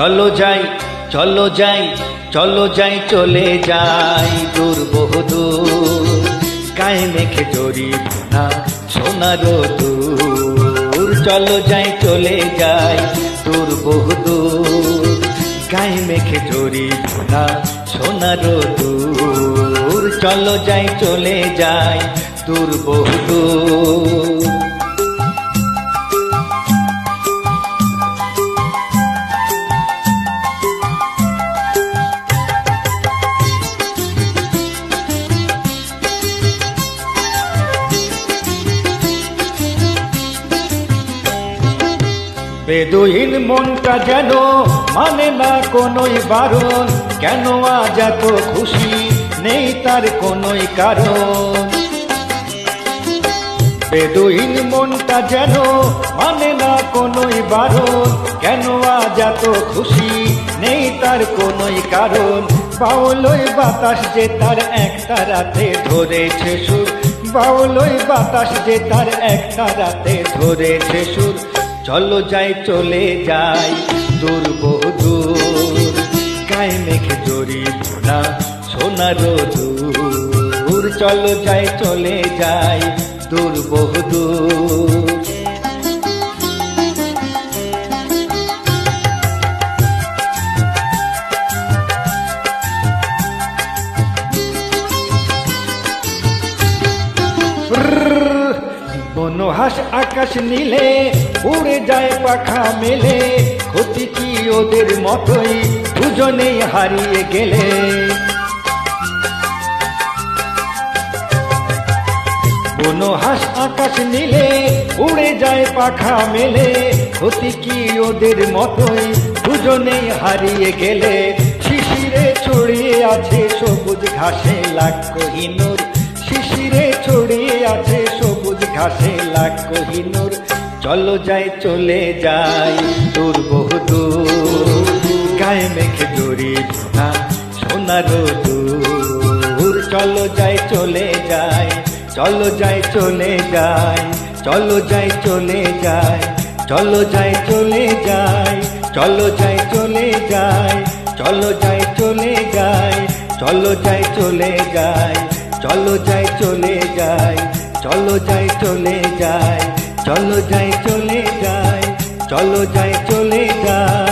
চলো যাই চলো যাই চলো যাই চলে যাই দূর বহুদূর গায়ে মেখে জড়ি না সোনার দূর চলো যাই চলে যাই দূর বহুদূর গায়ে মেখে জড়ি না সোনার দূর চলো যাই চলে যাই দূর বহুদূর। বেদুইন মনটা যেন মানে না কোনোই বারণ, কেন আজ এত খুশি নেই তার কোনোই কারণ। বেদুইন মনটা যেন মানে না কোনোই বারণ, কেন আজ এত খুশি নেই তার কোনোই কারণ। বাউলই বাতাস যে তার একটা রাতে ধরেছে সুর, বাউলই বাতাস যে তার একটা রাতে ধরেছে সুর। চলো যাই চলে যাই দূর বহুদূর গায়ে মেখে জড়ি না সোনার দূর চলো যাই চলে যাই দূর বহুদূর। বনহাস আকাশ নীলে উড়ে যায় পাখা মেলে, ক্ষতি কি ওদের মতোই দুজনেই হারিয়ে গেলে। বনহাস আকাশ নীলে উড়ে যায় পাখা মেলে, ক্ষতি কি ওদের মতোই দুজনেই হারিয়ে গেলে। শিশিরে ছড়িয়ে আছে সবুজ ঘাসে লাখ কোহিনূর, শিশিরে ছড়িয়ে আছে সবুজ ঘাসে লাখ কোহিনূর। চলো যাই চলে যাই দূর বহুদূর গায়ে মেখে জড়ি না সোনার দূর চলো যাই চলে যাই চলো যাই চলে যাই চলো যাই চলে যাই চলো যাই চলে যাই চলো যাই চলে যাই চলো যাই চলে যাই চলো যাই চলে যাই চলো যাই চলে যাই চলো যাই চলে যাই চলো যাই চলে যাই চলো যাই চলে যাই।